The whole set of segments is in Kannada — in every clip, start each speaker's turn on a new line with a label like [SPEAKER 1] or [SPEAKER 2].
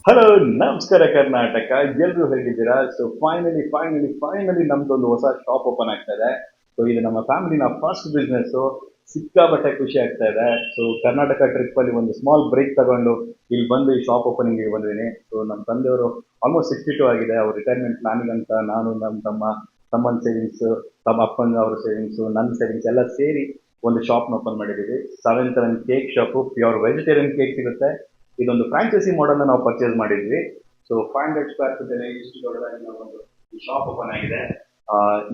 [SPEAKER 1] ಹಲೋ, ನಮಸ್ಕಾರ ಕರ್ನಾಟಕ. ಎಲ್ರು ಹೇಗಿದ್ದೀರಾ? ಸೊ ಫೈನಲಿ ನಮ್ದೊಂದು ಹೊಸ ಶಾಪ್ ಓಪನ್ ಆಗ್ತಾ ಇದೆ. ಸೊ ಇದು ನಮ್ಮ ಫ್ಯಾಮಿಲಿನ ಫಸ್ಟ್ ಬಿಸ್ನೆಸ್. ಸಿಕ್ಕಾಪಟ್ಟೆ ಖುಷಿ ಆಗ್ತಾ ಇದೆ. ಸೊ ಕರ್ನಾಟಕ ಟ್ರಿಪ್ ಅಲ್ಲಿ ಒಂದು ಸ್ಮಾಲ್ ಬ್ರೇಕ್ ತಗೊಂಡು ಇಲ್ಲಿ ಬಂದು ಈ ಶಾಪ್ ಓಪನಿಂಗ್ ಬಂದಿದ್ದೀನಿ. ಸೊ ನಮ್ಮ ತಂದೆಯವರು ಆಲ್ಮೋಸ್ಟ್ 62 ಆಗಿದೆ. ಅವ್ರ ರಿಟೈರ್ಮೆಂಟ್ ಪ್ಲಾನಿಂಗ್ ಅಂತ ನಾನು, ನಮ್ಮ ತಮ್ಮನ ಸೇವಿಂಗ್ಸ್, ತಮ್ಮ ಅಪ್ಪನ ಅವ್ರ ಸೇವಿಂಗ್ಸ್, ನನ್ನ ಸೇವಿಂಗ್ಸ್ ಎಲ್ಲ ಸೇರಿ ಒಂದು ಶಾಪ್ ಓಪನ್ ಮಾಡಿದ್ದೀವಿ. 7-7 cake shop. Pure vegetarian cake ಸಿಗುತ್ತೆ. ಇದೊಂದು ಫ್ರಾಂಚೈಸಿ ಮಾಡೆಲ್ ನಾವು ಪರ್ಚೇಸ್ ಮಾಡಿದ್ವಿ. ಸೊ 500 ಸ್ಕ್ವೇರ್ ಫೀಟ್ ಇಷ್ಟು ದೊಡ್ಡದಾಗಿ ನಾವು ಒಂದು ಈ ಶಾಪ್ ಓಪನ್ ಆಗಿದೆ.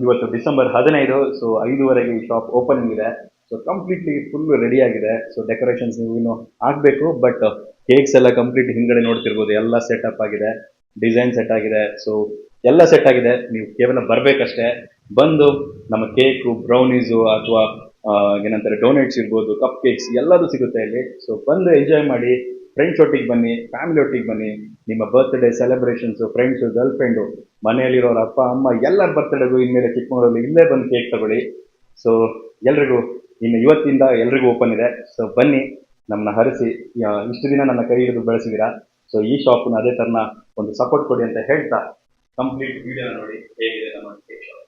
[SPEAKER 1] ಇವತ್ತು ಡಿಸೆಂಬರ್ 15. ಸೊ 5ವರೆಗೆ ಈ ಶಾಪ್ ಓಪನಿಂಗ್ ಇದೆ. ಸೊ ಕಂಪ್ಲೀಟ್ಲಿ ಫುಲ್ ರೆಡಿ ಆಗಿದೆ. ಸೊ ಡೆಕೋರೇಷನ್ಸ್ ನೀವು ಇನ್ನು ಆಗ್ಬೇಕು, ಬಟ್ ಕೇಕ್ಸ್ ಎಲ್ಲ ಕಂಪ್ಲೀಟ್ ಹಿಂಗಡೆ ನೋಡ್ತಿರ್ಬೋದು, ಎಲ್ಲ ಸೆಟ್ ಅಪ್ ಆಗಿದೆ, ಡಿಸೈನ್ ಸೆಟ್ ಆಗಿದೆ. ಸೊ ಎಲ್ಲ ಸೆಟ್ ಆಗಿದೆ. ನೀವು ಕೇವಲ ಬರ್ಬೇಕಷ್ಟೇ. ಬಂದು ನಮ್ಮ ಕೇಕು, ಬ್ರೌನೀಸು ಅಥವಾ ಏನಂತಾರೆ ಡೋನೆಟ್ಸ್ ಇರ್ಬೋದು, ಕಪ್ ಕೇಕ್ಸ್ ಎಲ್ಲದೂ ಸಿಗುತ್ತೆ ಇಲ್ಲಿ. ಸೊ ಬಂದು ಎಂಜಾಯ್ ಮಾಡಿ. ಫ್ರೆಂಡ್ಸ್ ಒಟ್ಟಿಗೆ ಬನ್ನಿ, ಫ್ಯಾಮಿಲಿ ಒಟ್ಟಿಗೆ ಬನ್ನಿ. ನಿಮ್ಮ birthday celebrations, friends, girl friend, ಮನೆಯಲ್ಲಿರೋರ ಅಪ್ಪ ಅಮ್ಮ ಎಲ್ಲರ ಬರ್ತ್ಡೇಗೂ ಇನ್ಮೇಲೆ ಚಿಕ್ಕಮಗಳೂರಲ್ಲಿ ಇಲ್ಲೇ ಬಂದು ಕೇಕ್ ತಗೊಳ್ಳಿ. ಸೊ ಎಲ್ರಿಗೂ ಇನ್ನು ಇವತ್ತಿಂದ ಎಲ್ರಿಗೂ ಓಪನ್ ಇದೆ. ಸೊ ಬನ್ನಿ, ನಮ್ಮನ್ನ ಹರಿಸಿ. ಇಷ್ಟು ದಿನ ನನ್ನ ಕೈ ಹಿಡಿದು ಬೆಳೆಸಿದ್ದೀರಾ. ಸೊ ಈ ಶಾಪ್ನ ಅದೇ ತರನ ಒಂದು ಸಪೋರ್ಟ್ ಕೊಡಿ ಅಂತ ಹೇಳ್ತಾ ಕಂಪ್ಲೀಟ್ ವಿಡಿಯೋ ನೋಡಿ ಹೇಗಿದೆ ನಮ್ಮ ಕೇಕ್ ಶಾಪ್.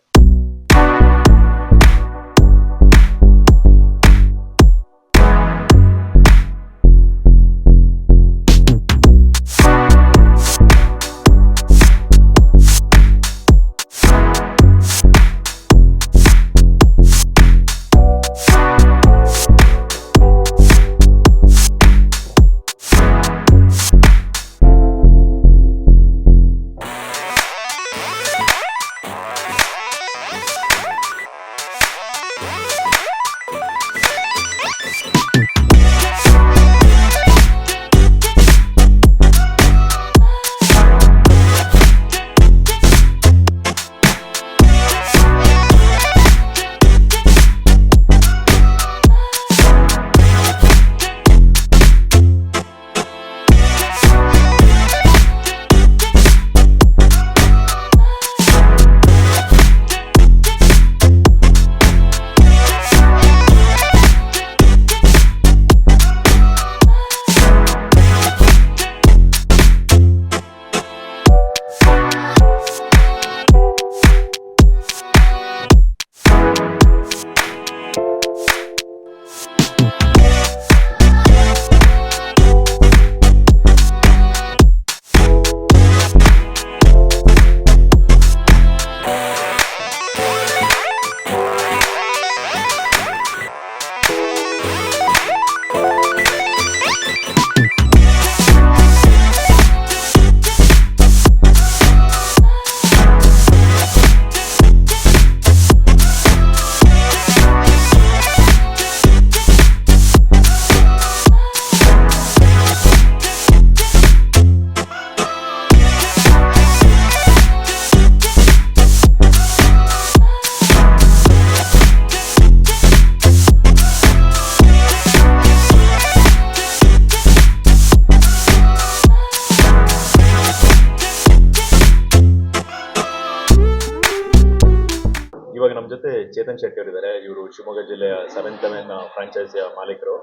[SPEAKER 1] ಇವಾಗ ನಮ್ಮ ಜೊತೆ ಚೇತನ್ ಶೆಟ್ಟಿ ಅವರು ಇದ್ದಾರೆ. ಇವರು ಶಿವಮೊಗ್ಗ ಜಿಲ್ಲೆಯ 7-7 ಫ್ರಾಂಚೈಸಿಯ ಮಾಲೀಕರು.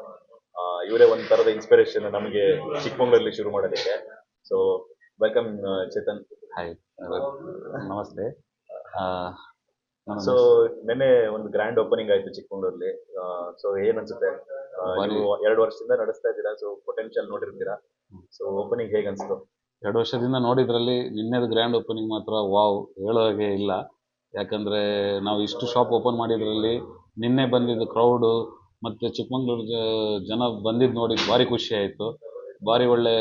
[SPEAKER 1] ಇವರೇ ಒಂದ್ ತರದ ಇನ್ಸ್ಪಿರೇಷನ್ ನಮಗೆ ಚಿಕ್ಕಮಗಳೂರಲ್ಲಿ ಶುರು ಮಾಡೋದಕ್ಕೆ. So welcome Chetan.
[SPEAKER 2] ಹಾಯ್, ನಮಸ್ತೆ.
[SPEAKER 1] ಸೊ ನಿನ್ನೆ ಒಂದು ಗ್ರ್ಯಾಂಡ್ ಓಪನಿಂಗ್ ಆಯ್ತು ಚಿಕ್ಕಮಗಳೂರಲ್ಲಿ. ಸೊ ಏನ್ ಅನ್ಸುತ್ತೆ? ನೀವು 2 ವರ್ಷದಿಂದ ನಡೆಸ್ತಾ ಇದ್ದೀರಾ. ಸೊ ಪೊಟೆನ್ಶಿಯಲ್ ನೋಡಿರ್ತೀರಾ. ಸೊ ಓಪನಿಂಗ್ ಹೇಗೆ ಅನ್ಸುತ್ತೆ?
[SPEAKER 2] 2 ವರ್ಷದಿಂದ ನೋಡಿದ್ರಲ್ಲಿ ನಿನ್ನೆದು ಗ್ರ್ಯಾಂಡ್ ಓಪನಿಂಗ್ ಮಾತ್ರ ವಾವ್, ಹೇಳೋ ಹಾಗೆ ಇಲ್ಲ. ಯಾಕಂದರೆ ನಾವು ಇಷ್ಟು ಶಾಪ್ ಓಪನ್ ಮಾಡಿದ್ರಲ್ಲಿ ನಿನ್ನೆ ಬಂದಿದ್ದು ಕ್ರೌಡು ಮತ್ತು ಚಿಕ್ಕಮಂಗ್ಳೂರು ಜನ ಬಂದಿದ್ದು ನೋಡಿ ಭಾರಿ ಖುಷಿ ಆಯಿತು. ಭಾರಿ ಒಳ್ಳೆ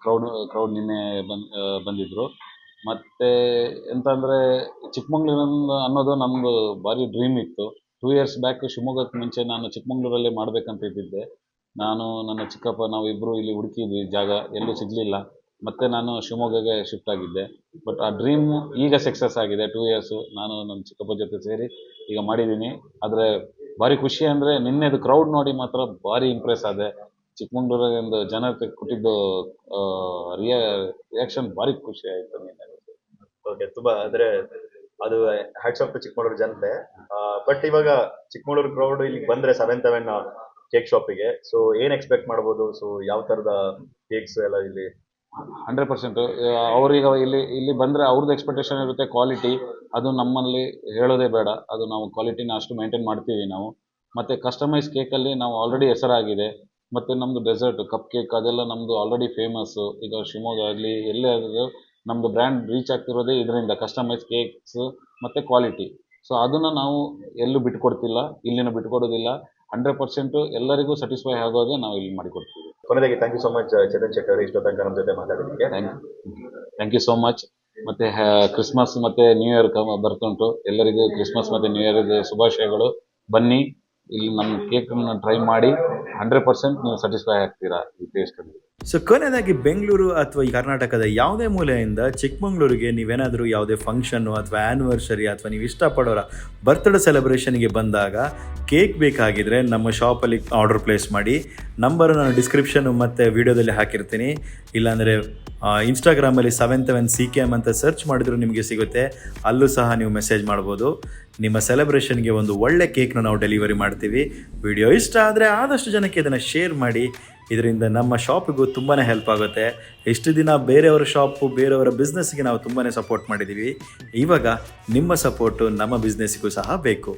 [SPEAKER 2] ಕ್ರೌಡ್ ನಿನ್ನೆ ಬಂದಿದ್ದರು. ಮತ್ತು ಎಂತ ಅಂದರೆ ಚಿಕ್ಕಮಂಗ್ಳೂರು ಅನ್ನೋದು ನಮ್ಮದು ಭಾರಿ ಡ್ರೀಮ್ ಇತ್ತು. 2 ಇಯರ್ಸ್ ಬ್ಯಾಕ್ ಶಿವಮೊಗ್ಗಕ್ಕೆ ಮುಂಚೆ ನಾನು ಚಿಕ್ಕಮಂಗ್ಳೂರಲ್ಲೇ ಮಾಡಬೇಕಂತ ಇದ್ದಿದ್ದೆ. ನಾನು, ನನ್ನ ಚಿಕ್ಕಪ್ಪ, ನಾವು ಇಬ್ಬರು ಇಲ್ಲಿ ಹುಡುಕಿದ್ವಿ ಜಾಗ, ಎಲ್ಲೂ ಸಿಗಲಿಲ್ಲ. ಮತ್ತೆ ನಾನು ಶಿವಮೊಗ್ಗಗೆ ಶಿಫ್ಟ್ ಆಗಿದ್ದೆ. ಬಟ್ ಆ ಡ್ರೀಮ್ ಈಗ ಸಕ್ಸಸ್ ಆಗಿದೆ. 2 ಇಯರ್ಸು ನಾನು ನನ್ನ ಚಿಕ್ಕಪ್ಪ ಜೊತೆ ಸೇರಿ ಈಗ ಮಾಡಿದ್ದೀನಿ. ಆದರೆ ಭಾರಿ ಖುಷಿ ಅಂದರೆ ನಿನ್ನೆದು ಕ್ರೌಡ್ ನೋಡಿ ಮಾತ್ರ ಭಾರಿ ಇಂಪ್ರೆಸ್ ಆದೆ. ಚಿಕ್ಕಮಂಗ್ಳೂರಿಂದ ಜನತೆ ಕೊಟ್ಟಿದ್ದು ರಿಯಾಕ್ಷನ್ ಭಾರಿ ಖುಷಿ ಆಯಿತು ನಿನ್ನೆ.
[SPEAKER 1] ಓಕೆ, ತುಂಬಾ ಅಂದ್ರೆ ಅದು ಹ್ಯಾಟ್ಸ್ ಆಫ್ ಟು ಚಿಕ್ಕಮಗಳೂರು ಜನತೆ. ಬಟ್ ಇವಾಗ ಚಿಕ್ಕಮಗಳೂರು ಕ್ರೌಡ್ ಇಲ್ಲಿ ಬಂದ್ರೆ 7-7 ಕೇಕ್ ಶಾಪಿಗೆ, ಸೊ ಏನ್ ಎಕ್ಸ್ಪೆಕ್ಟ್ ಮಾಡ್ಬೋದು? ಸೊ ಯಾವ ತರದ ಕೇಕ್ಸ್ ಎಲ್ಲ ಇಲ್ಲಿ
[SPEAKER 2] 100%. ಅವ್ರೀಗ ಇಲ್ಲಿ ಬಂದರೆ ಅವ್ರದ್ದು ಎಕ್ಸ್ಪೆಕ್ಟೇಷನ್ ಇರುತ್ತೆ ಕ್ವಾಲಿಟಿ, ಅದು ನಮ್ಮಲ್ಲಿ ಹೇಳೋದೇ ಬೇಡ, ಅದು ನಾವು ಕ್ವಾಲಿಟಿನ ಅಷ್ಟು ಮೇಂಟೈನ್ ಮಾಡ್ತೀವಿ ನಾವು. ಮತ್ತು ಕಸ್ಟಮೈಸ್ ಕೇಕಲ್ಲಿ ನಾವು ಆಲ್ರೆಡಿ ಹೆಸರಾಗಿದೆ. ಮತ್ತು ನಮ್ಮದು ಡೆಸರ್ಟ್ ಕಪ್ ಕೇಕ್ ಅದೆಲ್ಲ ನಮ್ಮದು ಆಲ್ರೆಡಿ ಫೇಮಸ್ಸು. ಈಗ ಶಿವಮೊಗ್ಗ ಆಗಲಿ ಎಲ್ಲೇ ಆಗಲಿ ನಮ್ಮದು ಬ್ರ್ಯಾಂಡ್ ರೀಚ್ ಆಗ್ತಿರೋದೇ ಇದರಿಂದ, ಕಸ್ಟಮೈಸ್ ಕೇಕ್ಸು ಮತ್ತು ಕ್ವಾಲಿಟಿ. ಸೊ ಅದನ್ನು ನಾವು ಎಲ್ಲೂ ಬಿಟ್ಕೊಡ್ತಿಲ್ಲ, ಇಲ್ಲಿನೂ ಬಿಟ್ಕೊಡೋದಿಲ್ಲ. 100% ಎಲ್ಲರಿಗೂ ಸ್ಯಾಟಿಸ್ಫೈ ಆಗೋದೇ ನಾವು ಇಲ್ಲಿ ಮಾಡಿಕೊಡ್ತೀವಿ.
[SPEAKER 1] ಕೊನೆಯದಾಗಿ thank you so much Chetan Shetty ಅವರೇ, ಇಷ್ಟೋ ತನಕ ನಮ್ಮ ಜೊತೆ ಮಾತಾಡೋದಕ್ಕೆ.
[SPEAKER 2] Thank you so much. ಮತ್ತು ಕ್ರಿಸ್ಮಸ್ ಮತ್ತು ನ್ಯೂ ಇಯರ್ ಬರ್ತುಂಟು. ಎಲ್ಲರಿಗೂ ಕ್ರಿಸ್ಮಸ್ ಮತ್ತು ನ್ಯೂ ಇಯರ್ಗೆ ಶುಭಾಶಯಗಳು. ಬನ್ನಿ, ಇಲ್ಲಿ ನಮ್ಮ ಕೇಕನ್ನು ಟ್ರೈ ಮಾಡಿ, 100% ನೀವು ಸ್ಯಾಟಿಸ್ಫೈ ಆಗ್ತೀರಾ ಈ ಟೇಸ್ಟಲ್ಲಿ.
[SPEAKER 3] ಸೊ ಕೊನೆಯದಾಗಿ ಬೆಂಗಳೂರು ಅಥವಾ ಈ ಕರ್ನಾಟಕದ ಯಾವುದೇ ಮೂಲೆಯಿಂದ ಚಿಕ್ಕಮಂಗ್ಳೂರಿಗೆ ನೀವೇನಾದರೂ ಯಾವುದೇ ಫಂಕ್ಷನ್ನು ಅಥವಾ ಆ್ಯನಿವರ್ಸರಿ ಅಥವಾ ನೀವು ಇಷ್ಟಪಡೋರ ಬರ್ತ್ಡೇ ಸೆಲೆಬ್ರೇಷನ್ಗೆ ಬಂದಾಗ ಕೇಕ್ ಬೇಕಾಗಿದ್ದರೆ ನಮ್ಮ ಶಾಪಲ್ಲಿ ಆರ್ಡರ್ ಪ್ಲೇಸ್ ಮಾಡಿ. ನಂಬರು ನಾನು ಡಿಸ್ಕ್ರಿಪ್ಷನ್ನು ಮತ್ತು ವಿಡಿಯೋದಲ್ಲಿ ಹಾಕಿರ್ತೀನಿ. ಇಲ್ಲಾಂದರೆ ಇನ್ಸ್ಟಾಗ್ರಾಮಲ್ಲಿ 77CKM ಅಂತ ಸರ್ಚ್ ಮಾಡಿದ್ರು ನಿಮಗೆ ಸಿಗುತ್ತೆ, ಅಲ್ಲೂ ಸಹ ನೀವು ಮೆಸೇಜ್ ಮಾಡ್ಬೋದು. ನಿಮ್ಮ ಸೆಲೆಬ್ರೇಷನ್ಗೆ ಒಂದು ಒಳ್ಳೆ ಕೇಕ್ನ ನಾವು ಡೆಲಿವರಿ ಮಾಡ್ತೀವಿ. ವಿಡಿಯೋ ಇಷ್ಟ ಆದರೆ ಆದಷ್ಟು ಜನಕ್ಕೆ ಇದನ್ನು ಶೇರ್ ಮಾಡಿ. ಇದರಿಂದ ನಮ್ಮ ಶಾಪಿಗೂ ತುಂಬಾ ಹೆಲ್ಪ್ ಆಗುತ್ತೆ. ಇಷ್ಟು ದಿನ ಬೇರೆಯವರ ಶಾಪು, ಬೇರೆಯವರ ಬಿಸ್ನೆಸ್ಗೆ ನಾವು ತುಂಬಾ ಸಪೋರ್ಟ್ ಮಾಡಿದ್ದೀವಿ. ಇವಾಗ ನಿಮ್ಮ ಸಪೋರ್ಟು ನಮ್ಮ ಬಿಸ್ನೆಸ್ಸಿಗೂ ಸಹ ಬೇಕು.